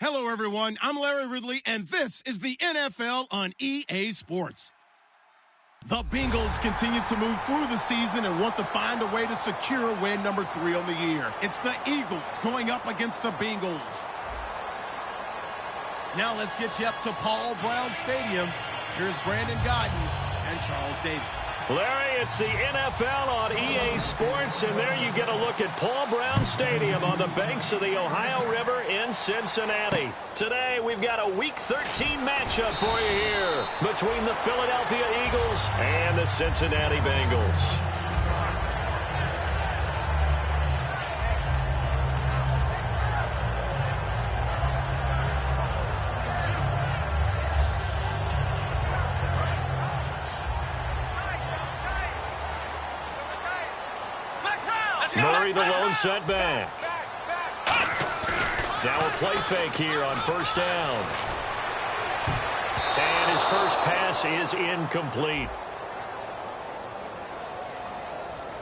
Hello, everyone. I'm Larry Ridley, and this is the NFL on EA Sports. The Bengals continue to move through the season and want to find a way to secure win number 3 on the year. It's the Eagles going up against the Bengals. Now let's get you up to Paul Brown Stadium. Here's Brandon Godden and Charles Davis. Larry, it's the NFL on EA Sports, and there you get a look at Paul Brown Stadium on the banks of the Ohio River in Cincinnati. Today, we've got a Week 13 matchup for you here between the Philadelphia Eagles and the Cincinnati Bengals. Murray, the lone setback. Now a play fake here on first down. And his first pass is incomplete.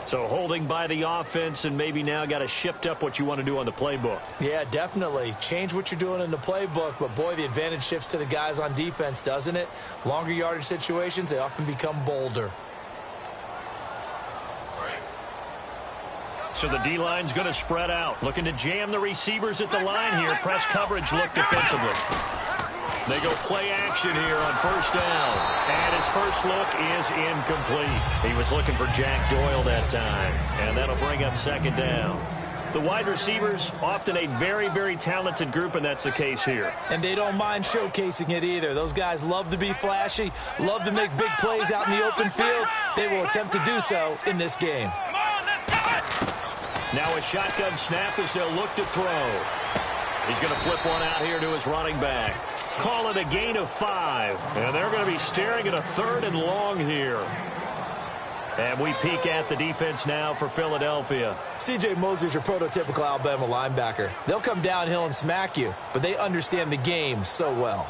So holding by the offense, and maybe now got to shift up what you want to do on the playbook. Yeah, definitely. Change what you're doing in the playbook, but boy, the advantage shifts to the guys on defense, doesn't it? Longer yardage situations, they often become bolder. So the D-line's going to spread out. Looking to jam the receivers at the line here. Press coverage look defensively. They go play action here on first down. And his first look is incomplete. He was looking for Jack Doyle that time. And that'll bring up second down. The wide receivers, often a very, very talented group, and that's the case here. And they don't mind showcasing it either. Those guys love to be flashy, love to make big plays out in the open field. They will attempt to do so in this game. Now a shotgun snap as they'll look to throw. He's going to flip one out here to his running back. Call it a gain of 5. And they're going to be staring at a 3rd and long here. And we peek at the defense now for Philadelphia. C.J. Mosley's your prototypical Alabama linebacker. They'll come downhill and smack you, but they understand the game so well.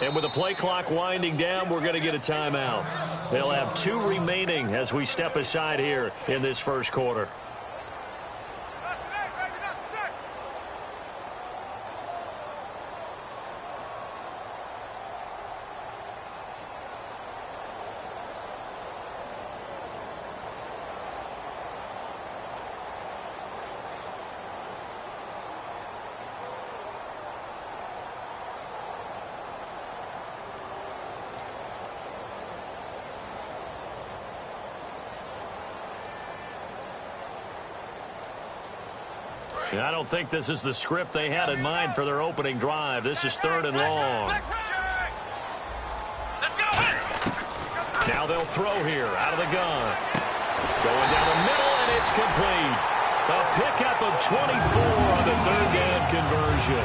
And with the play clock winding down, we're going to get a timeout. They'll have 2 remaining as we step aside here in this first quarter. I don't think this is the script they had in mind for their opening drive. This is 3rd and long. Now they'll throw here out of the gun. Going down the middle, and it's complete. A pickup of 24 on the 3rd down conversion.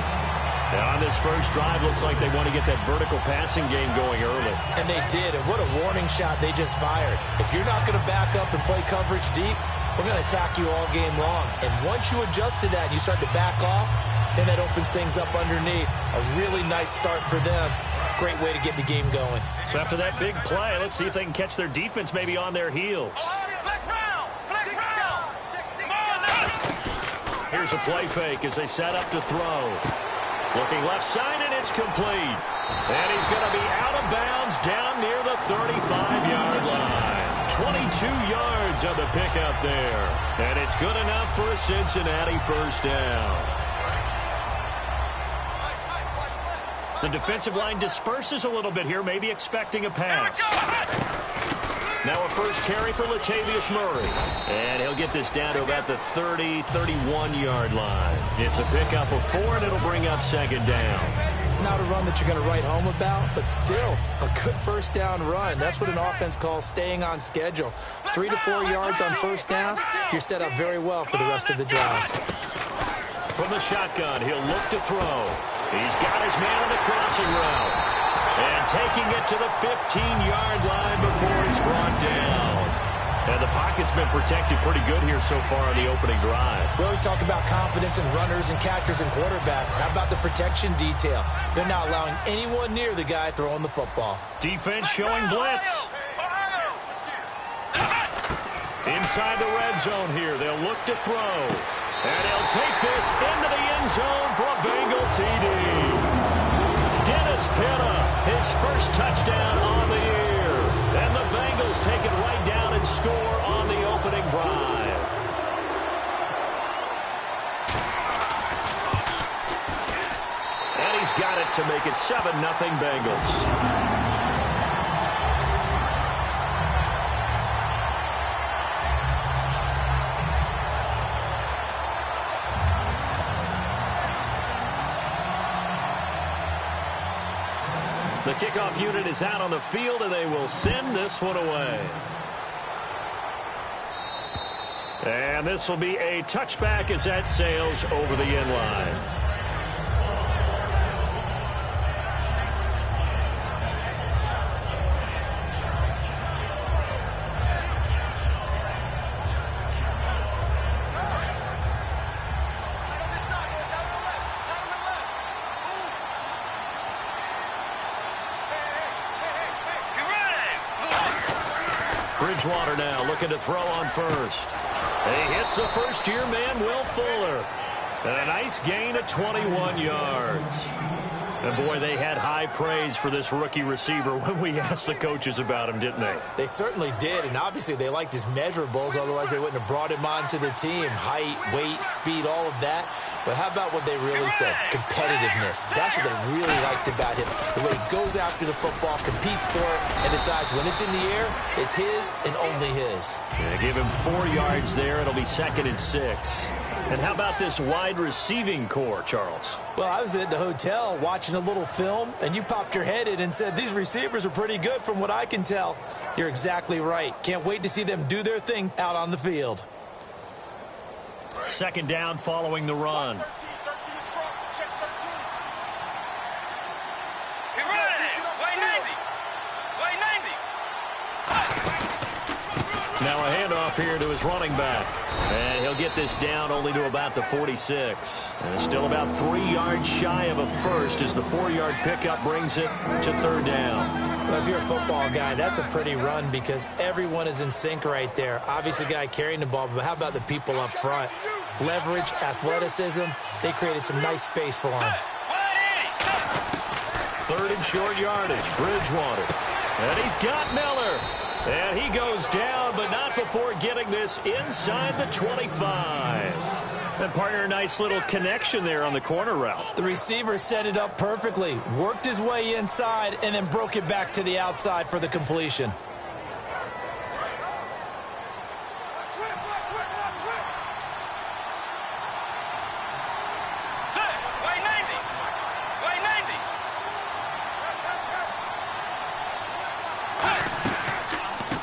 Now on this first drive, looks like they want to get that vertical passing game going early. And they did, and what a warning shot they just fired. If you're not going to back up and play coverage deep, we're going to attack you all game long. And once you adjust to that and you start to back off, then that opens things up underneath. A really nice start for them. Great way to get the game going. So after that big play, let's see if they can catch their defense maybe on their heels. Here's a play fake as they set up to throw. Looking left side, and it's complete. And he's going to be out of bounds down near the 35-yard line. 22 yards on the pickup there. And it's good enough for a Cincinnati first down. The defensive line disperses a little bit here, maybe expecting a pass. Now a first carry for Latavius Murray. And he'll get this down to about the 30, 31-yard line. It's a pickup of 4, and it'll bring up second down. Not a run that you're going to write home about, but still a good first down run. That's what an offense calls staying on schedule. 3 to 4 yards on first down, you're set up very well for the rest of the drive. From the shotgun, he'll look to throw. He's got his man on the crossing route. And taking it to the 15-yard line before he's brought down. And the pocket's been protected pretty good here so far on the opening drive. We always talk about confidence in runners and catchers and quarterbacks. How about the protection detail? They're not allowing anyone near the guy throwing the football. Defense showing blitz. Inside the red zone here, they'll look to throw. And he'll take this into the end zone for a Bengal TD. Dennis Pitta, his first touchdown on the year. And the Bengals take it right down and score on the opening drive. And he's got it to make it 7-0 Bengals. The kickoff unit is out on the field, and they will send this one away. And this will be a touchback as that sails over the end line. Bridgewater now looking to throw on first. He hits the first-year man, Will Fuller. And a nice gain of 21 yards. And, boy, they had high praise for this rookie receiver when we asked the coaches about him, didn't they? They certainly did, and obviously they liked his measurables. Otherwise, they wouldn't have brought him onto the team. Height, weight, speed, all of that. But how about what they really said? Competitiveness. That's what they really liked about him. The way he goes after the football, competes for it, and decides when it's in the air, it's his and only his. Yeah, give him 4 yards there. It'll be 2nd and 6. And how about this wide receiving core, Charles? Well, I was at the hotel watching a little film, and you popped your head in and said, these receivers are pretty good from what I can tell. You're exactly right. Can't wait to see them do their thing out on the field. 2nd down following the run. Now a handoff here to his running back. And he'll get this down only to about the 46. And still about 3 yards shy of a first as the 4-yard pickup brings it to 3rd down. Well, if you're a football guy, that's a pretty run because everyone is in sync right there. Obviously, the guy carrying the ball, but how about the people up front? Leverage, athleticism, they created some nice space for him. 3rd and short yardage, Bridgewater. And he's got Miller. And he goes down, but not before getting this inside the 25. And partner, a nice little connection there on the corner route. The receiver set it up perfectly, worked his way inside, and then broke it back to the outside for the completion.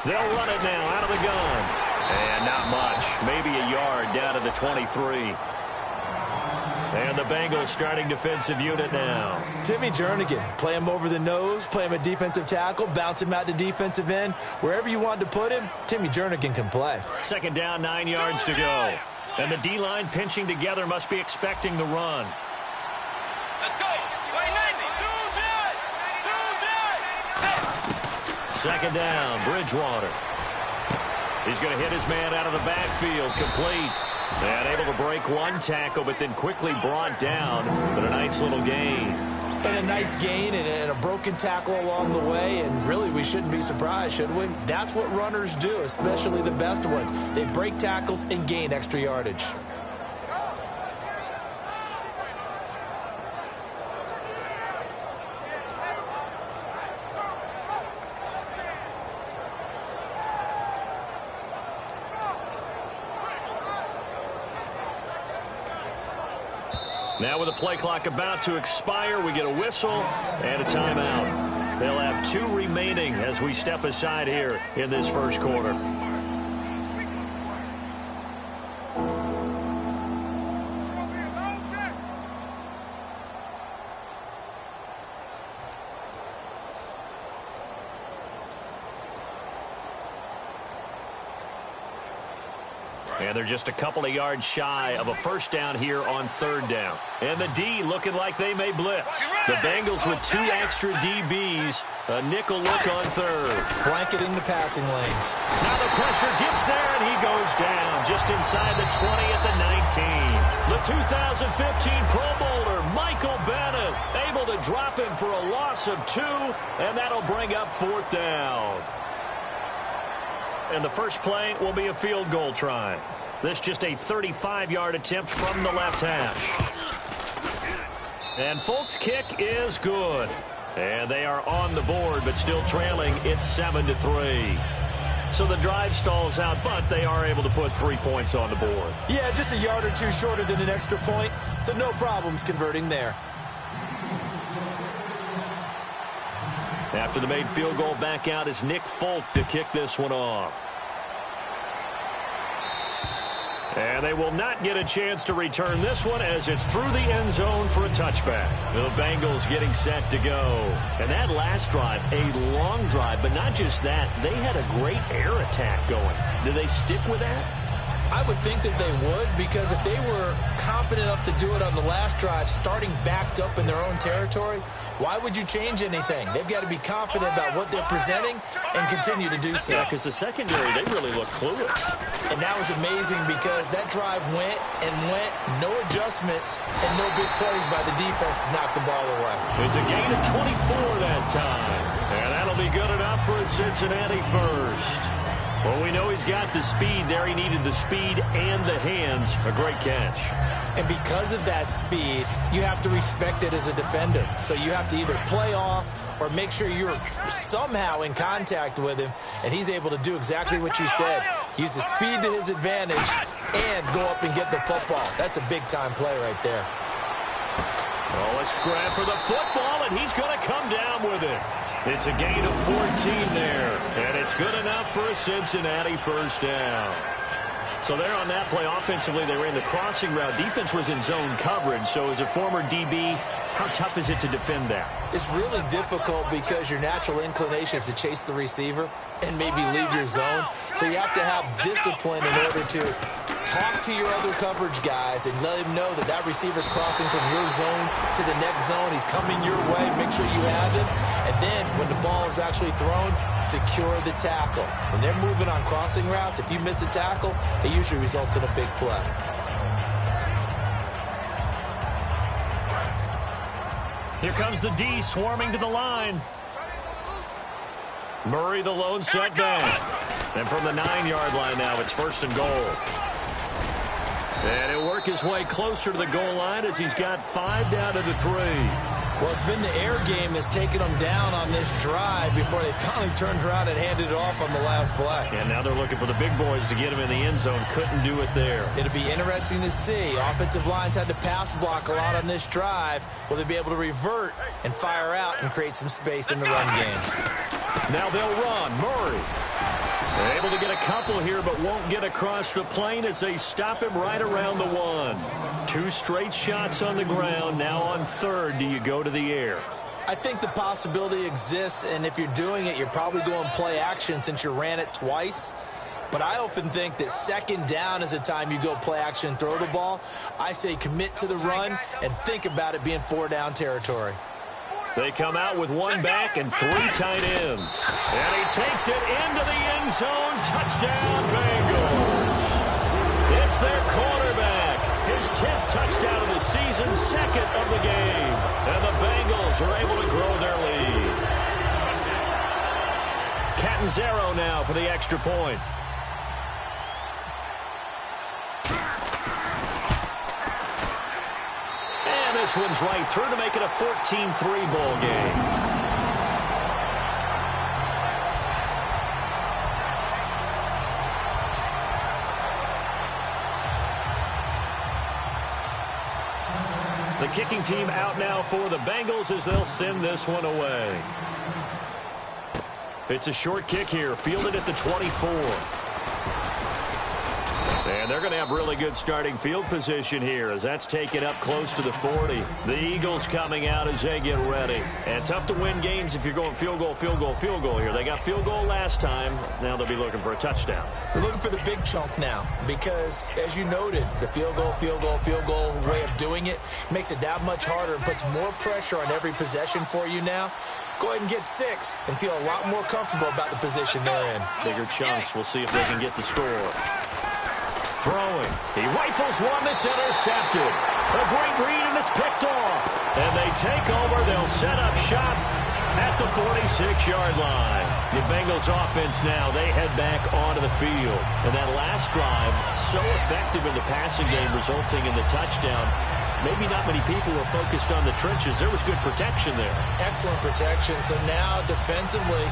They'll run it now out of the gun. And not much. Maybe a yard down to the 23. And the Bengals starting defensive unit now. Timmy Jernigan, play him over the nose, play him a defensive tackle, bounce him out to defensive end. Wherever you want to put him, Timmy Jernigan can play. 2nd down, 9 yards to go. And the D-line pinching together must be expecting the run. Let's go. 2nd down, Bridgewater. He's going to hit his man out of the backfield, complete. And able to break one tackle, but then quickly brought down. But a nice little gain. And a nice gain and a broken tackle along the way. And really, we shouldn't be surprised, should we? That's what runners do, especially the best ones. They break tackles and gain extra yardage. Now with the play clock about to expire, we get a whistle and a timeout. They'll have 2 remaining as we step aside here in this first quarter. And they're just a couple of yards shy of a first down here on third down. And the D looking like they may blitz. The Bengals with 2 extra DBs. A nickel look on third. Blanketing the passing lanes. Now the pressure gets there, and he goes down just inside the 20 at the 19. The 2015 Pro Bowler, Michael Bennett, able to drop him for a loss of 2, and that'll bring up fourth down. And the first play will be a field goal try. This just a 35-yard attempt from the left hash. And Folk's kick is good. And they are on the board, but still trailing. It's 7-3. So the drive stalls out, but they are able to put 3 points on the board. Yeah, just a yard or two shorter than an extra point, so no problems converting there. After the made field goal, back out is Nick Folk to kick this one off. And they will not get a chance to return this one as it's through the end zone for a touchback. The Bengals getting set to go. And that last drive, a long drive, but not just that. They had a great air attack going. Do they stick with that? I would think that they would, because if they were confident enough to do it on the last drive, starting backed up in their own territory, why would you change anything? They've got to be confident about what they're presenting and continue to do so. Yeah, because the secondary, they really look clueless. And that was amazing because that drive went and went, no adjustments, and no big plays by the defense to knock the ball away. It's a gain of 24 that time. And that'll be good enough for a Cincinnati first. Well, we know he's got the speed there. He needed the speed and the hands. A great catch. And because of that speed, you have to respect it as a defender. So you have to either play off or make sure you're somehow in contact with him. And he's able to do exactly what you said. Use the speed to his advantage and go up and get the football. That's a big-time play right there. Oh, a scrap for the football, and he's going to come down with it. It's a gain of 14 there, and it's good enough for a Cincinnati first down. So there on that play, offensively, they ran the crossing route. Defense was in zone coverage, so as a former DB, how tough is it to defend that? It's really difficult because your natural inclination is to chase the receiver and maybe leave your zone. So you have to have discipline in order to talk to your other coverage guys and let him know that that receiver's crossing from your zone to the next zone. He's coming your way. Make sure you have him. And then when the ball is actually thrown, secure the tackle. When they're moving on crossing routes, if you miss a tackle, it usually results in a big play. Here comes the D swarming to the line. Murray, the lone setback. And from the 9-yard line now, it's first and goal. And he'll work his way closer to the goal line as he's got 5 down to the 3. Well, it's been the air game that's taken them down on this drive before they finally turned around and handed it off on the last play. And now they're looking for the big boys to get him in the end zone. Couldn't do it there. It'll be interesting to see. Offensive lines had to pass block a lot on this drive. Will they be able to revert and fire out and create some space in the run game? Now they'll run. Murray able to get a couple here, but won't get across the plane as they stop him right around the 1. 2 straight shots on the ground. Now on third, do you go to the air? I think the possibility exists, and if you're doing it, you're probably going play action since you ran it twice. But I often think that second down is the time you go play action and throw the ball. I say commit to the run and think about it being 4-down territory. They come out with 1 back and 3 tight ends. And he takes it into the end zone. Touchdown, Bengals. It's their quarterback. His 10th touchdown of the season, second of the game. And the Bengals are able to grow their lead. Catanzaro now for the extra point. This one's right through to make it a 14-3 ball game. The kicking team out now for the Bengals as they'll send this one away. It's a short kick here, fielded at the 24. And they're going to have really good starting field position here as that's taken up close to the 40. The Eagles coming out as they get ready. And tough to win games if you're going field goal, field goal, field goal here. They got field goal last time. Now they'll be looking for a touchdown. They're looking for the big chunk now because, as you noted, the field goal, field goal, field goal way of doing it makes it that much harder and puts more pressure on every possession for you now. Go ahead and get 6 and feel a lot more comfortable about the position they're in. Bigger chunks. We'll see if they can get the score. Throwing. He rifles one that's intercepted. A great read, and it's picked off. And they take over. They'll set up shop at the 46-yard line. The Bengals offense now, they head back onto the field. And that last drive, so effective in the passing game, resulting in the touchdown. Maybe not many people were focused on the trenches. There was good protection there. Excellent protection. So now, defensively,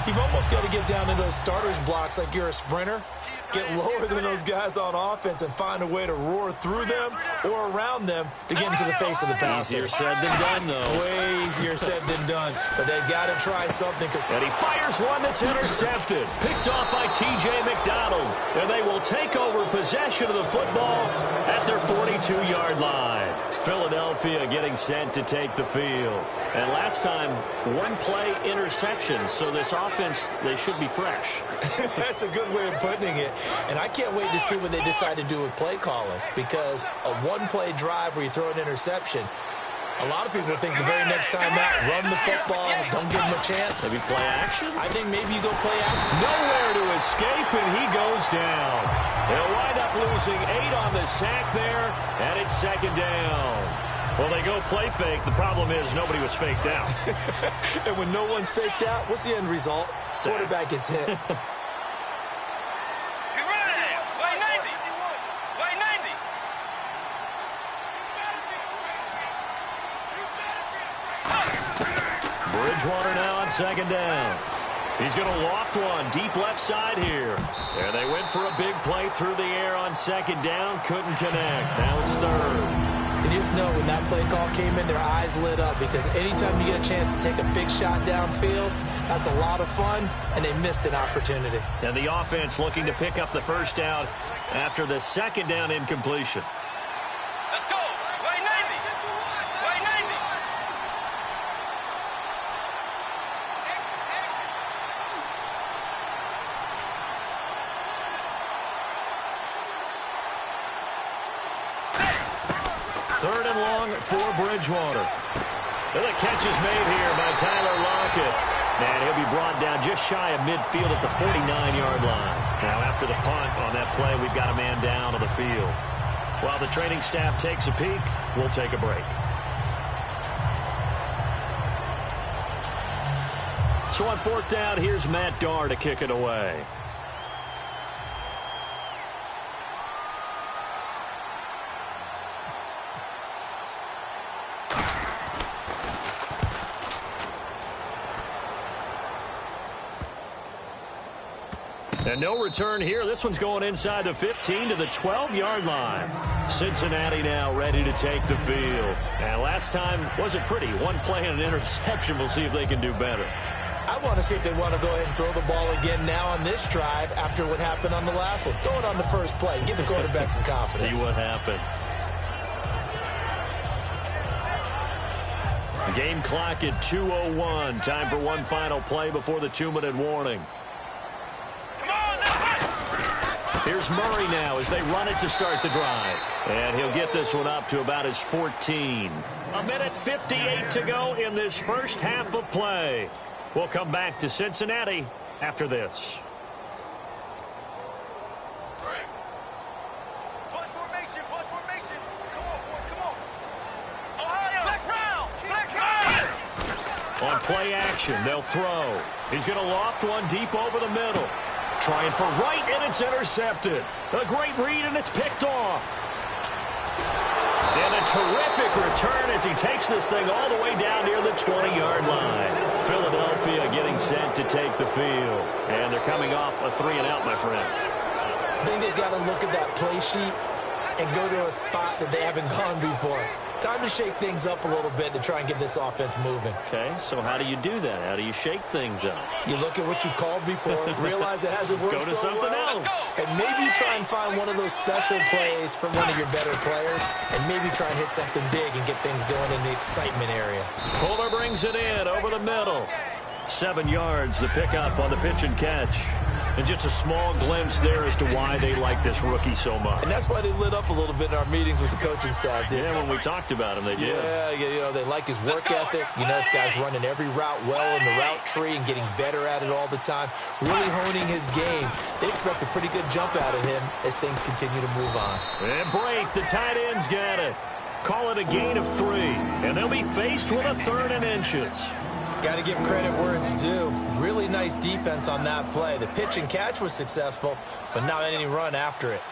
you've almost got to get down into those starters blocks like you're a sprinter. Get lower than those guys on offense and find a way to roar through them or around them to get into the face of the passer. Easier said than done, though. Way easier said than done. But they've got to try something. And he fires one that's intercepted. Picked off by T.J. McDonald. And they will take over possession of the football at their 42-yard line. Philadelphia getting sent to take the field. And last time, one-play interception. So this offense, they should be fresh. That's a good way of putting it. And I can't wait to see what they decide to do with play calling. Because a one-play drive where you throw an interception, a lot of people think the very next time out, run the football, don't give them a chance. Maybe play action? I think maybe you go play action. Nowhere to escape, and he goes down. They'll wind up losing 8 on the sack there, and it's second down. Well, they go play fake. The problem is nobody was faked out. And when no one's faked out, what's the end result? Sack. Quarterback gets hit. Bridgewater now on second down. He's going to loft one deep left side here. And they went for a big play through the air on second down. Couldn't connect. Now it's third. And you just know when that play call came in, their eyes lit up because anytime you get a chance to take a big shot downfield, that's a lot of fun, and they missed an opportunity. And the offense looking to pick up the first down after the second down incompletion. Let's go. Way 90. Way 90. Third and long for Bridgewater. And the catch is made here by Tyler Lockett. And he'll be brought down just shy of midfield at the 49-yard line. Now after the punt on that play, we've got a man down on the field. While the training staff takes a peek, we'll take a break. So on fourth down, here's Matt Darr to kick it away. And no return here. This one's going inside the 15 to the 12-yard line. Cincinnati now ready to take the field. And last time wasn't pretty. One play and an interception. We'll see if they can do better. I want to see if they want to go ahead and throw the ball again now on this drive after what happened on the last one. Throw it on the first play. Give the quarterback some confidence. See what happens. Game clock at 2:01. Time for one final play before the 2-minute warning. Here's Murray now as they run it to start the drive. And he'll get this one up to about his 14. 1:58 to go in this first half of play. We'll come back to Cincinnati after this. Push formation. Push formation. Come on, boys. Come on. Ohio. Black round. Black round. On play action, they'll throw. He's going to loft one deep over the middle. Trying for right, and it's intercepted. A great read, and it's picked off. And a terrific return as he takes this thing all the way down near the 20-yard line. Philadelphia getting set to take the field. And they're coming off a 3-and-out, my friend. I think they've got to look at that play sheet and go to a spot that they haven't gone before. Time to shake things up a little bit to try and get this offense moving. Okay, so how do you do that? How do you shake things up? You look at what you've called before, realize it hasn't worked Go to so something well, else. and maybe try and find one of those special plays from one of your better players, and maybe try and hit something big and get things going in the excitement area. Fuller brings it in over the middle. 7 yards, the pickup on the pitch and catch. And just a small glimpse there as to why they like this rookie so much. And that's why they lit up a little bit in our meetings with the coaching staff, didn't Yeah, when we talked about him, they did. Yeah, you know, they like his work ethic. You know, this guy's running every route well in the route tree and getting better at it all the time, really honing his game. They expect a pretty good jump out of him as things continue to move on. And break, the tight end's got it. Call it a gain of 3, and they'll be faced with a 3rd and inches. Got to give credit where it's due. Really nice defense on that play. The pitch and catch was successful, but not any run after it.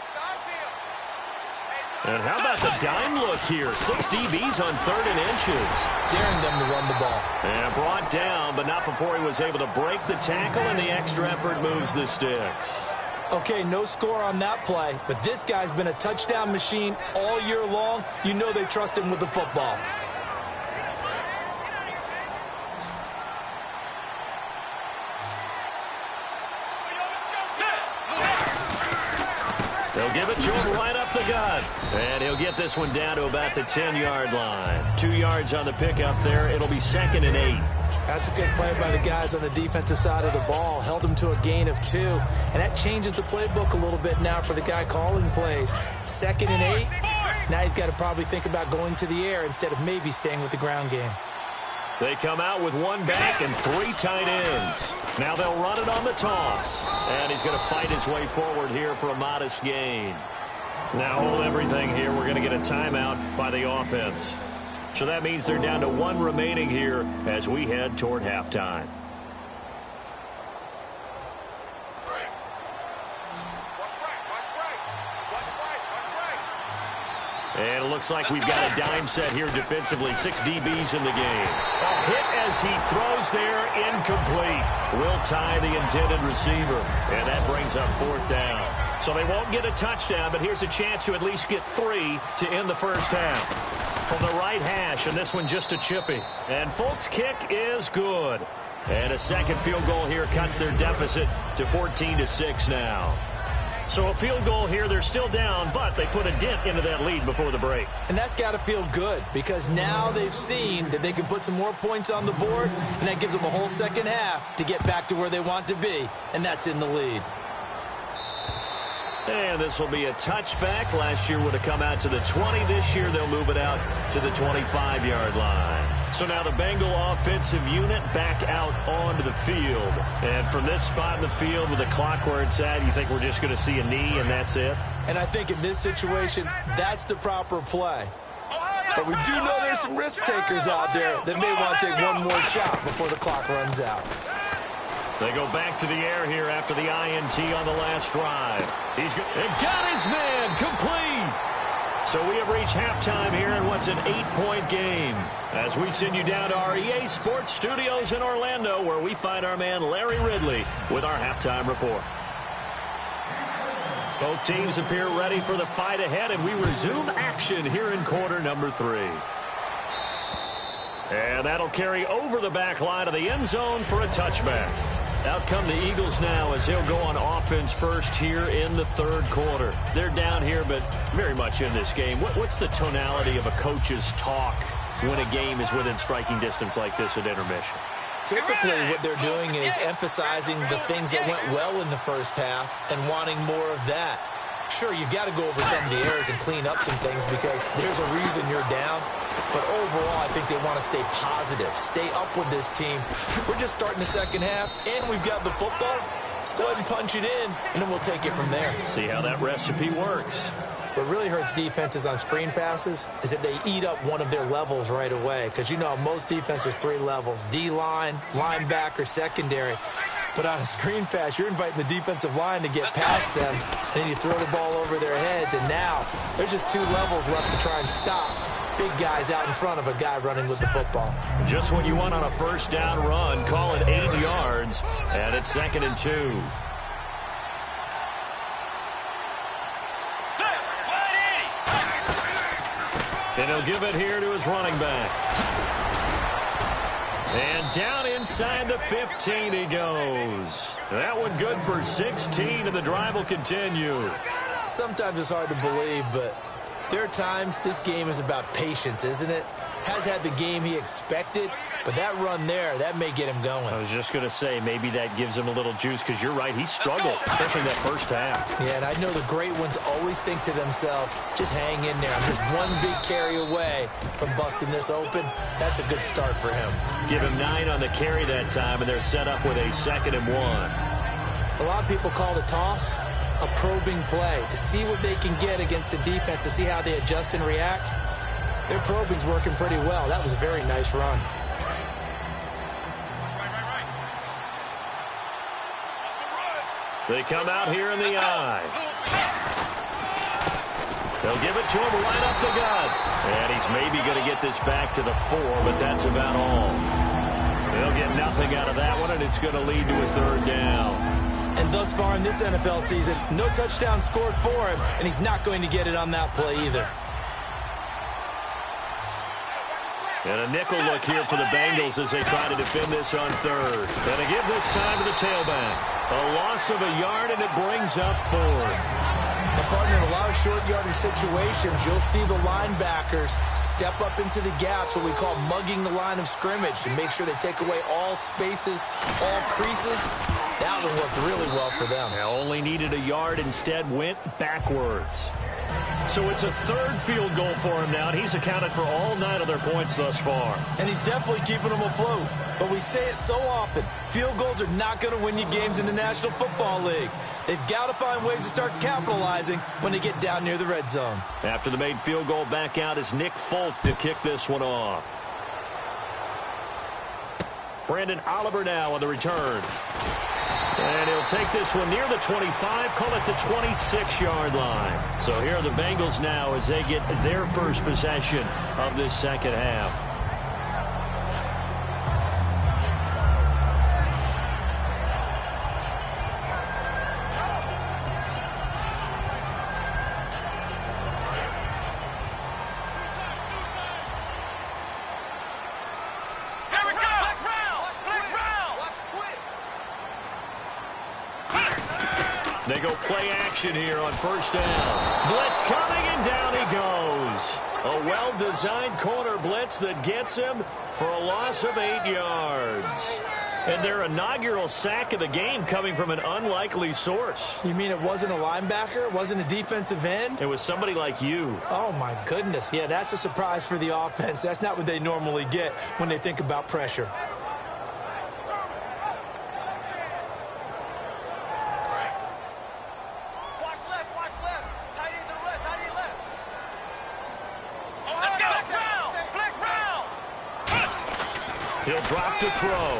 And how about the dime look here? 6 DBs on 3rd and inches. Daring them to run the ball. And brought down, but not before he was able to break the tackle, and the extra effort moves the sticks. Okay, no score on that play, but this guy's been a touchdown machine all year long. You know they trust him with the football. They'll give it to him right up the gut. And he'll get this one down to about the 10-yard line. 2 yards on the pickup there. It'll be 2nd and 8. That's a good play by the guys on the defensive side of the ball. Held him to a gain of 2. And that changes the playbook a little bit now for the guy calling plays. 2nd and 8. Now he's got to probably think about going to the air instead of maybe staying with the ground game. They come out with 1 back and 3 tight ends. Now they'll run it on the toss. And he's going to fight his way forward here for a modest gain. Now hold everything here. We're going to get a timeout by the offense. So that means they're down to 1 remaining here as we head toward halftime. And it looks like we've got a dime set here defensively. 6 DBs in the game. A hit as he throws there, incomplete. Will tie the intended receiver. And that brings up 4th down. So they won't get a touchdown, but here's a chance to at least get 3 to end the first half. From the right hash, and this one just a chippy. And Folk's kick is good. And a second field goal here cuts their deficit to 14-6 now. So a field goal here, they're still down, but they put a dent into that lead before the break. And that's got to feel good because now they've seen that they can put some more points on the board, and that gives them a whole second half to get back to where they want to be, and that's in the lead. And this will be a touchback. Last year would have come out to the 20. This year they'll move it out to the 25-yard line. So now the Bengal offensive unit back out onto the field. And from this spot in the field with the clock where it's at, you think we're just going to see a knee and that's it? And I think in this situation, that's the proper play. But we do know there's some risk takers out there that may want to take one more shot before the clock runs out. They go back to the air here after the INT on the last drive. He's got his man complete. So we have reached halftime here in what's an 8-point game. As we send you down to our EA Sports Studios in Orlando, where we find our man Larry Ridley with our halftime report. Both teams appear ready for the fight ahead, and we resume action here in quarter number 3. And that'll carry over the back line of the end zone for a touchback. Out come the Eagles now as they'll go on offense first here in the 3rd quarter. They're down here, but very much in this game. What's the tonality of a coach's talk when a game is within striking distance like this at intermission? Typically, what they're doing is emphasizing the things that went well in the first half and wanting more of that. Sure, you've got to go over some of the errors and clean up some things because there's a reason you're down. But overall, I think they want to stay positive, stay up with this team. We're just starting the second half, and we've got the football. Let's go ahead and punch it in, and then we'll take it from there. See how that recipe works. What really hurts defenses on screen passes is that they eat up one of their levels right away. Because you know, most defenses, 3 levels: D-line, linebacker, secondary. But on a screen pass, you're inviting the defensive line to get past them, and then you throw the ball over their heads, and now there's just 2 levels left to try and stop big guys out in front of a guy running with the football. Just what you want on a first down run. Call it 8 yards, and it's 2nd and 2. And he'll give it here to his running back. And down inside the 15 he goes. That one good for 16, and the drive will continue. Sometimes it's hard to believe, but there are times this game is about patience, isn't it? Has had the game he expected, but that run there, that may get him going. I was just going to say, maybe that gives him a little juice, because you're right, he struggled, especially that first half. Yeah, and I know the great ones always think to themselves, just hang in there. I'm just one big carry away from busting this open. That's a good start for him. Give him 9 on the carry that time, and they're set up with a 2nd and 1. A lot of people call the toss a probing play, to see what they can get against a defense, to see how they adjust and react. Their probing's working pretty well. That was a very nice run. They come out here in the eye. They'll give it to him right up the gut. And he's maybe going to get this back to the 4, but that's about all. They'll get nothing out of that one, and it's going to lead to a 3rd down. And thus far in this NFL season, no touchdown scored for him, and he's not going to get it on that play either. And a nickel look here for the Bengals as they try to defend this on 3rd. And they give this time to the tailback. A loss of a yard, and it brings up 4th. And partner, in a lot of short yardage situations, you'll see the linebackers step up into the gaps, what we call mugging the line of scrimmage, to make sure they take away all spaces, all creases. That one worked really well for them. They only needed a yard, instead went backwards. So it's a 3rd field goal for him now, and he's accounted for all 9 of their points thus far. And he's definitely keeping them afloat. But we say it so often, field goals are not going to win you games in the National Football League. They've got to find ways to start capitalizing when they get down near the red zone. After the made field goal, back out is Nick Folk to kick this one off. Brandon Oliver now on the return. And he'll take this one near the 25, call it the 26-yard line. So here are the Bengals now as they get their first possession of this second half. They go play action here on 1st down. Blitz coming, and down he goes. A well-designed corner blitz that gets him for a loss of 8 yards. And their inaugural sack of the game coming from an unlikely source. You mean it wasn't a linebacker? It wasn't a defensive end? It was somebody like you. Oh, my goodness. Yeah, that's a surprise for the offense. That's not what they normally get when they think about pressure. He'll drop to throw.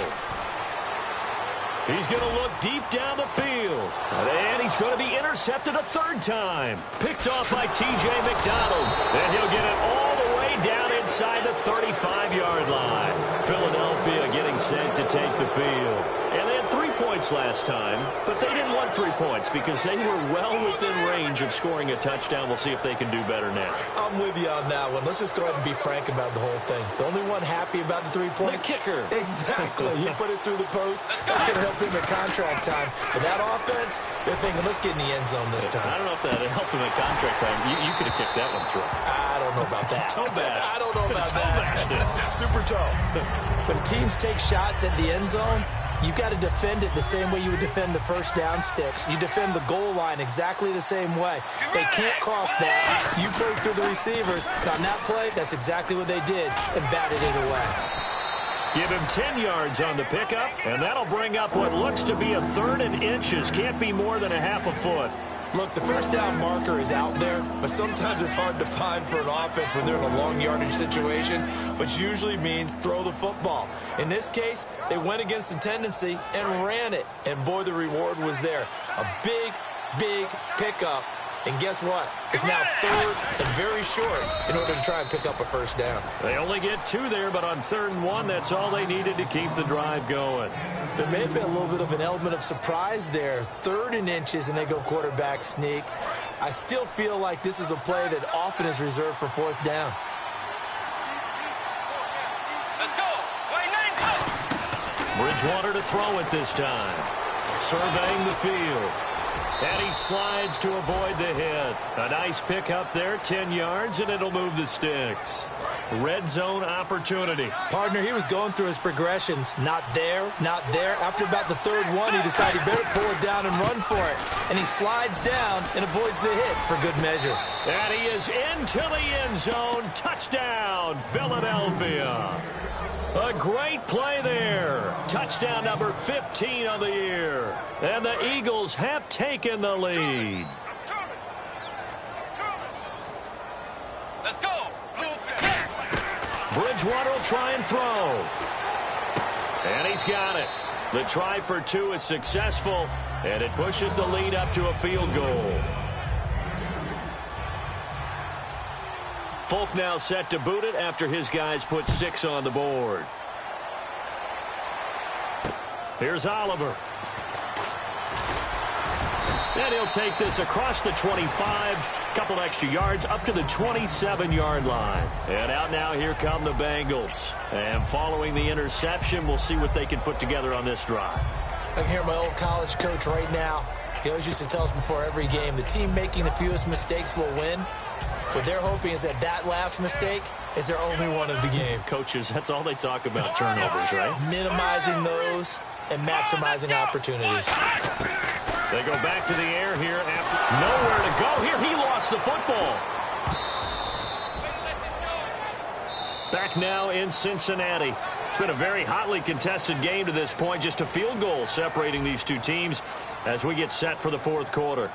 He's going to look deep down the field. And he's going to be intercepted a 3rd time. Picked off by T.J. McDonald. And he'll get it all the way down inside the 35-yard line. Philadelphia getting set to take the field. And they had 3 points last time, but they didn't want 3 points because they were well within range of scoring a touchdown. We'll see if they can do better now. I'm with you on that one. Let's just go ahead and be frank about the whole thing. The only one happy about the 3-point? The kicker. Exactly. He put it through the post. That's going to help him at contract time. But that offense, they're thinking, let's get in the end zone this time. I don't know if that helped him at contract time. You could have kicked that one through. I don't know about that. Toe bash. I don't know about that. Super toe. When teams take shots at the end zone, you got to defend it the same way you would defend the 1st down sticks. You defend the goal line exactly the same way. They can't cross that. You play through the receivers. And on that play, that's exactly what they did and batted it away. Give him 10 yards on the pickup, and that'll bring up what looks to be a 3rd and inches. Can't be more than a half a foot. Look, the 1st down marker is out there, but sometimes it's hard to find for an offense when they're in a long yardage situation, which usually means throw the football. In this case, they went against the tendency and ran it, and boy, the reward was there. A big, big pickup, and guess what? It's now 3rd and very short in order to try and pick up a 1st down. They only get 2 there, but on 3rd and 1, that's all they needed to keep the drive going. There may have been a little bit of an element of surprise there. 3rd and inches, and they go quarterback sneak. I still feel like this is a play that often is reserved for 4th down. Let's go. Bridgewater to throw it this time. Surveying the field. And he slides to avoid the hit. A nice pickup there, 10 yards, and it'll move the sticks. Red zone opportunity. Partner, he was going through his progressions. Not there, not there. After about the third one, he decided he better pull it down and run for it. And he slides down and avoids the hit for good measure. And he is into the end zone. Touchdown, Philadelphia. A great play there. Touchdown number 15 of the year. And the Eagles have taken the lead. Let's go. Bridgewater will try and throw. And he's got it. The try for two is successful, and it pushes the lead up to a field goal. Folk now set to boot it after his guys put 6 on the board. Here's Oliver. And he'll take this across the 25, couple extra yards up to the 27-yard line. And out now, here come the Bengals. And following the interception, we'll see what they can put together on this drive. I can hear my old college coach right now. He always used to tell us before every game, the team making the fewest mistakes will win. What they're hoping is that that last mistake is their only one of the game. Coaches, that's all they talk about, turnovers, right? Minimizing those and maximizing opportunities. They go back to the air here after nowhere to go. Here he lost the football. Back now in Cincinnati. It's been a very hotly contested game to this point. Just a field goal separating these two teams as we get set for the fourth quarter.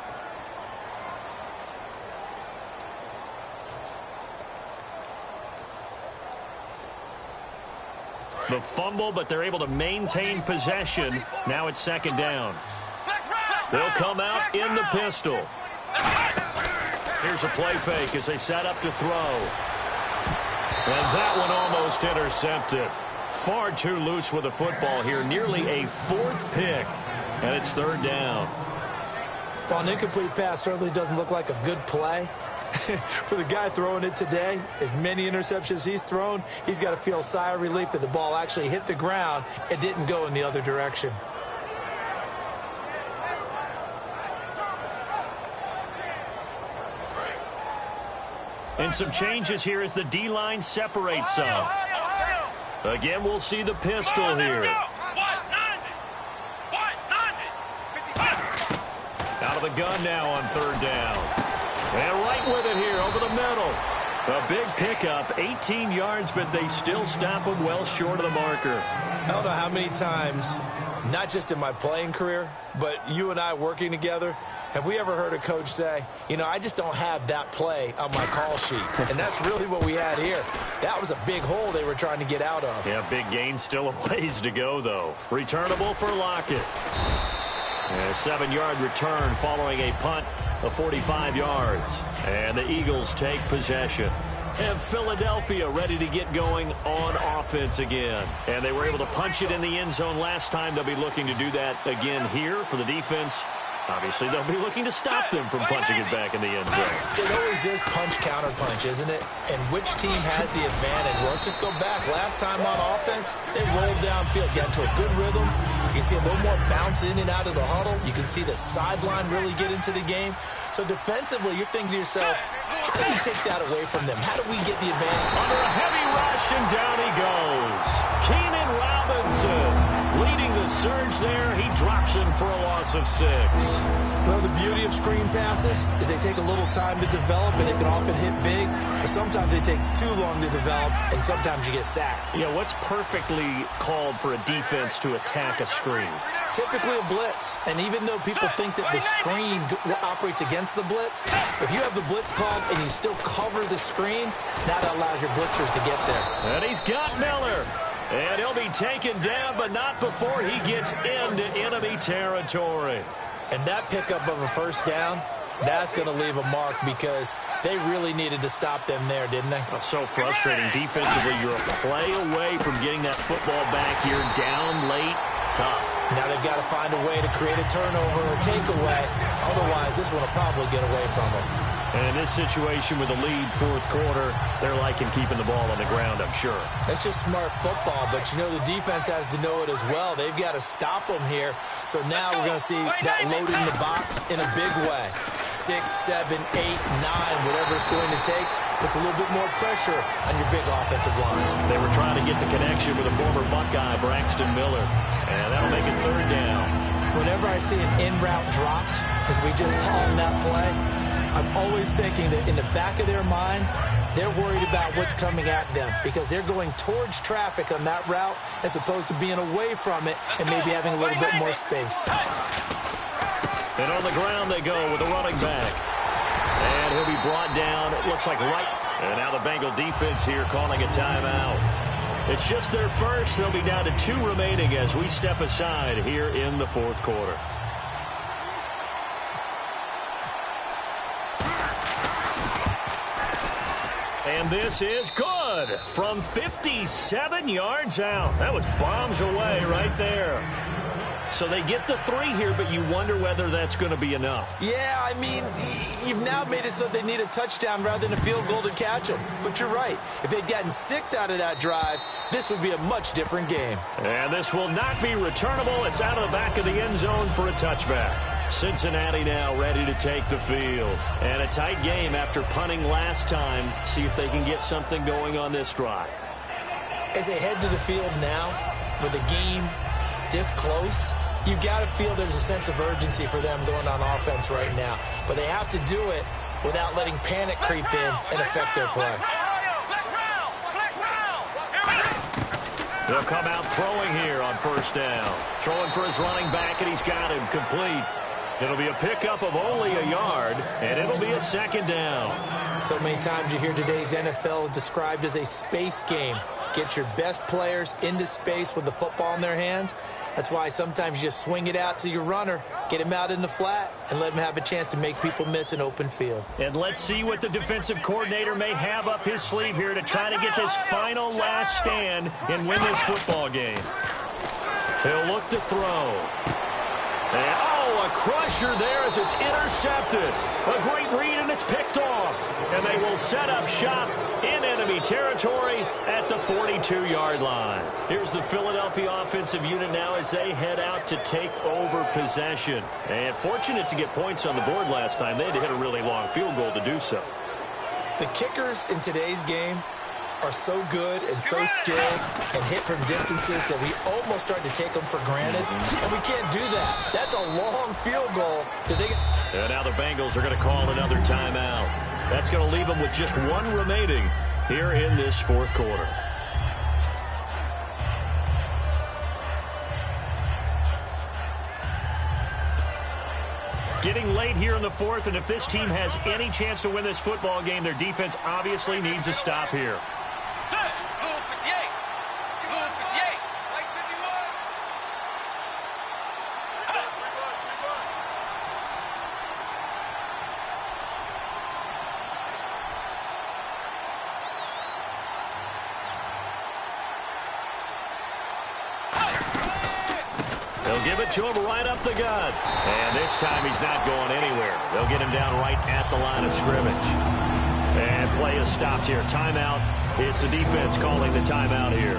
The fumble, but they're able to maintain possession. Now it's second down. They'll come out in the pistol. Here's a play fake as they set up to throw. And that one almost intercepted. Far too loose with the football here. Nearly a fourth pick. And it's third down. While an incomplete pass certainly doesn't look like a good play, for the guy throwing it today, as many interceptions he's thrown, he's got to feel a sigh of relief that the ball actually hit the ground and didn't go in the other direction. And some changes here as the D-line separates some. Again, we'll see the pistol here. Out of the gun now on third down. And right with it here over the middle. A big pickup, 18 yards, but they still stop him well short of the marker. I don't know how many times, not just in my playing career, but you and I working together, have we ever heard a coach say, you know, I just don't have that play on my call sheet. And that's really what we had here. That was a big hole they were trying to get out of. Yeah, big gain, still a ways to go, though. Returnable for Lockett. And a 7-yard return following a punt of 45 yards. And the Eagles take possession. And Philadelphia ready to get going on offense again. And they were able to punch it in the end zone last time. They'll be looking to do that again here for the defense. Obviously, they'll be looking to stop them from punching it back in the end zone. It always is punch-counter-punch, isn't it? And which team has the advantage? Well, let's just go back. Last time on offense, they rolled downfield, got into a good rhythm. You can see a little more bounce in and out of the huddle. You can see the sideline really get into the game. So defensively, you're thinking to yourself, how do we take that away from them? How do we get the advantage? Under a heavy rush, and down he goes. Keenan Robinson leading the surge there. He drops him for a loss of 6. Well, the beauty of screen passes is they take a little time to develop, and it can often hit big. But sometimes they take too long to develop, and sometimes you get sacked. Yeah, what's perfectly called for a defense to attack a screen? Typically a blitz. And even though people think that the screen operates against the blitz, if you have the blitz called and you still cover the screen, that allows your blitzers to get there. And he's got Miller. And he'll be taken down, but not before he gets into enemy territory. And that pickup of a first down, that's going to leave a mark because they really needed to stop them there, didn't they? Oh, so frustrating. Defensively, you're a play away from getting that football back here. Down late, tough. Now they've got to find a way to create a turnover or takeaway. Otherwise, this one will probably get away from them. And in this situation with the lead fourth quarter, they're liking keeping the ball on the ground, I'm sure. That's just smart football, but you know the defense has to know it as well. They've got to stop them here. So now we're going to see that load in the box in a big way. 6, 7, 8, 9, whatever it's going to take, puts a little bit more pressure on your big offensive line. They were trying to get the connection with a former Buckeye, Braxton Miller. And that'll make it third down. Whenever I see an in-route dropped, as we just saw in that play, I'm always thinking that in the back of their mind, they're worried about what's coming at them because they're going towards traffic on that route as opposed to being away from it and maybe having a little bit more space. And on the ground they go with a running back. And he'll be brought down, it looks like right. And now the Bengal defense here calling a timeout. It's just their first. They'll be down to 2 remaining as we step aside here in the fourth quarter. And this is good from 57 yards out. That was bombs away right there. So they get the 3 here, but you wonder whether that's going to be enough. Yeah, I mean, you've now made it so they need a touchdown rather than a field goal to catch them. But you're right. If they'd gotten 6 out of that drive, this would be a much different game. And this will not be returnable. It's out of the back of the end zone for a touchback. Cincinnati now ready to take the field. And a tight game after punting last time. See if they can get something going on this drive. As they head to the field now, with the game this close, you've got to feel there's a sense of urgency for them going on offense right now. But they have to do it without letting panic creep in and affect their play. They'll come out throwing here on first down. Throwing for his running back, and he's got him complete. It'll be a pickup of only a yard, and it'll be a second down. So many times you hear today's NFL described as a space game. Get your best players into space with the football in their hands. That's why sometimes you just swing it out to your runner, get him out in the flat, and let him have a chance to make people miss an open field. And let's see what the defensive coordinator may have up his sleeve here to try to get this final last stand and win this football game. He'll look to throw. And, a crusher there as it's intercepted. A great read, and it's picked off. And they will set up shop in enemy territory at the 42-yard line. Here's the Philadelphia offensive unit now as they head out to take over possession. And fortunate to get points on the board last time. They had to hit a really long field goal to do so. The kickers in today's game are so good and so skilled and hit from distances that we almost start to take them for granted. And we can't do that. That's a long field goal. And now the Bengals are going to call another timeout. That's going to leave them with just 1 remaining here in this fourth quarter. Getting late here in the fourth, and if this team has any chance to win this football game, their defense obviously needs a stop here. They'll give it to him right up the gut. And this time he's not going anywhere. They'll get him down right at the line of scrimmage. And play is stopped here. Timeout. It's the defense calling the timeout here.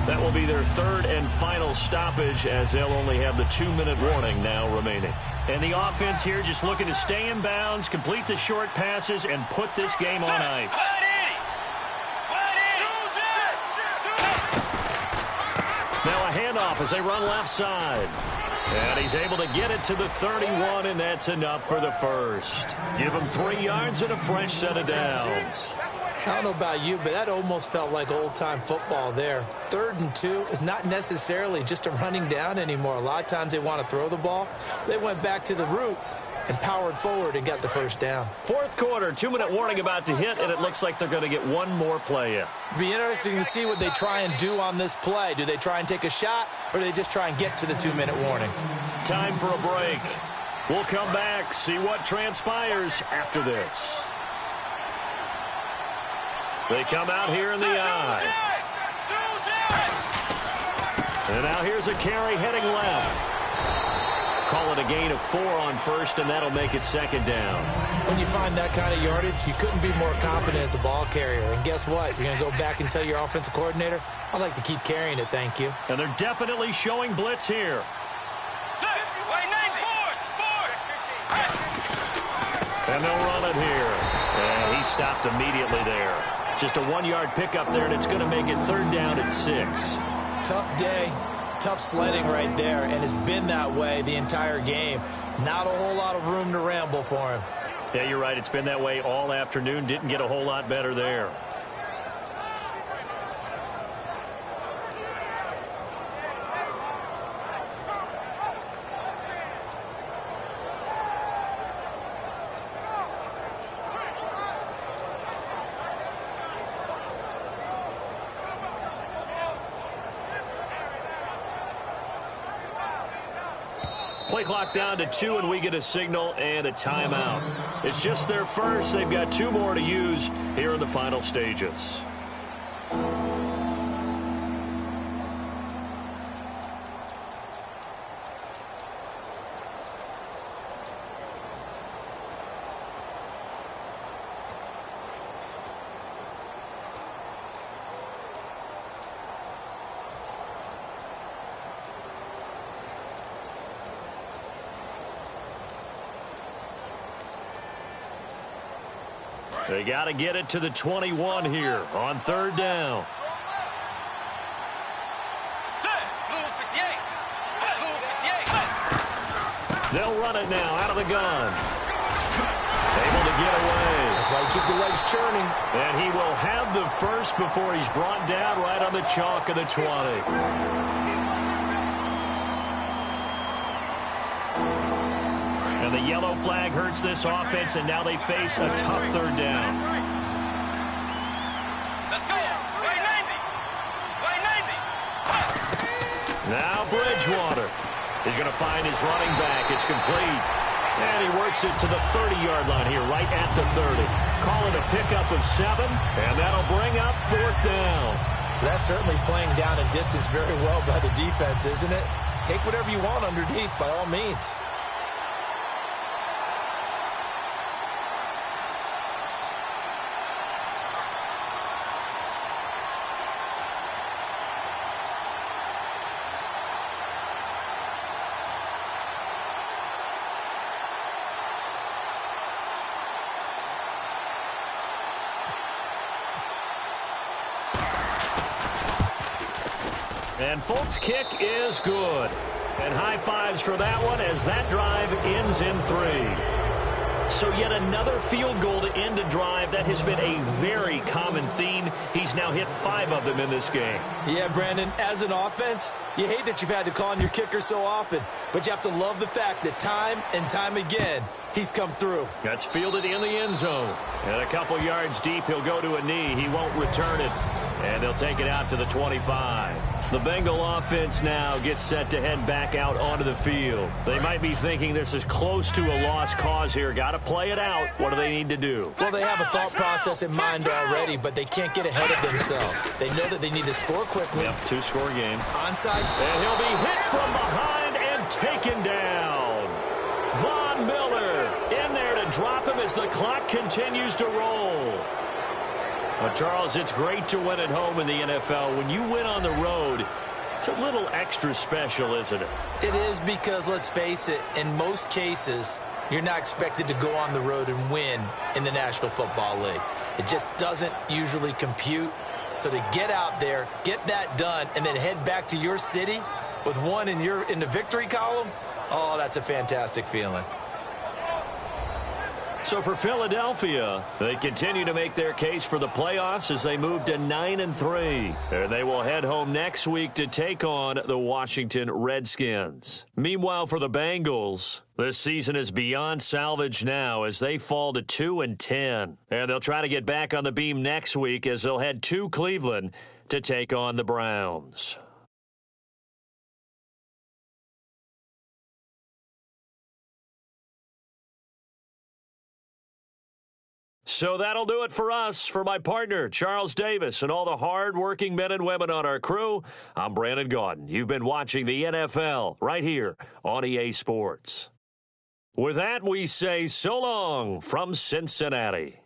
That will be their third and final stoppage as they'll only have the 2-minute warning now remaining. And the offense here just looking to stay in bounds, complete the short passes, and put this game on ice. Now a handoff as they run left side. And he's able to get it to the 31, and that's enough for the first. Give him 3 yards and a fresh set of downs. I don't know about you, but that almost felt like old-time football there. 3rd and 2 is not necessarily just a running down anymore. A lot of times they want to throw the ball. They went back to the roots and powered forward and got the first down. Fourth quarter, 2-minute warning about to hit, and it looks like they're going to get 1 more play in. Be interesting to see what they try and do on this play. Do they try and take a shot, or do they just try and get to the 2-minute warning? Time for a break. We'll come back, see what transpires after this. They come out here in the eye. And now here's a carry heading left. call it a gain of 4 on first, and that'll make it second down. When you find that kind of yardage, you couldn't be more confident as a ball carrier. And guess what? You're going to go back and tell your offensive coordinator, I'd like to keep carrying it, thank you. And they're definitely showing blitz here. And they'll run it here. And he stopped immediately there. Just a 1-yard pickup there, and it's going to make it third down at 6. Tough day, tough sledding right there, and it's been that way the entire game. Not a whole lot of room to ramble for him. Yeah, you're right. It's been that way all afternoon. Didn't get a whole lot better there. Play clock down to 2, and we get a signal and a timeout. It's just their first. They've got 2 more to use here in the final stages. They got to get it to the 21 here on third down. They'll run it now out of the gun. Able to get away. That's why you keep the legs churning. And he will have the first before he's brought down right on the chalk of the 20. And the yellow flag hurts this offense, and now they face a tough third down. Let's go. Right 90. Now Bridgewater. He's going to find his running back. It's complete. And he works it to the 30-yard line here, right at the 30. Call it a pickup of 7, and that'll bring up fourth down. That's certainly playing down a distance very well by the defense, isn't it? Take whatever you want underneath, by all means. And Folk's kick is good. And high fives for that one as that drive ends in 3. So yet another field goal to end a drive. That has been a very common theme. He's now hit 5 of them in this game. Yeah, Brandon, as an offense, you hate that you've had to call on your kicker so often, but you have to love the fact that time and time again, he's come through. That's fielded in the end zone. And a couple yards deep, he'll go to a knee. He won't return it. And they'll take it out to the 25. The Bengal offense now gets set to head back out onto the field. They might be thinking this is close to a lost cause here. Got to play it out. What do they need to do? Well, they have a thought process in mind already, but they can't get ahead of themselves. They know that they need to score quickly. Yep, 2-score game. Onside. And he'll be hit from behind and taken down. Von Miller in there to drop him as the clock continues to roll. Well, Charles, it's great to win at home in the NFL. When you win on the road, it's a little extra special, isn't it? It is because, let's face it, in most cases, you're not expected to go on the road and win in the National Football League. It just doesn't usually compute. So to get out there, get that done, and then head back to your city with one in the victory column, oh, that's a fantastic feeling. So for Philadelphia, they continue to make their case for the playoffs as they move to 9-3. And they will head home next week to take on the Washington Redskins. Meanwhile, for the Bengals, this season is beyond salvage now as they fall to 2-10. And they'll try to get back on the beam next week as they'll head to Cleveland to take on the Browns. So that'll do it for us. For my partner, Charles Davis, and all the hard-working men and women on our crew, I'm Brandon Gaudin. You've been watching the NFL right here on EA Sports. With that, we say so long from Cincinnati.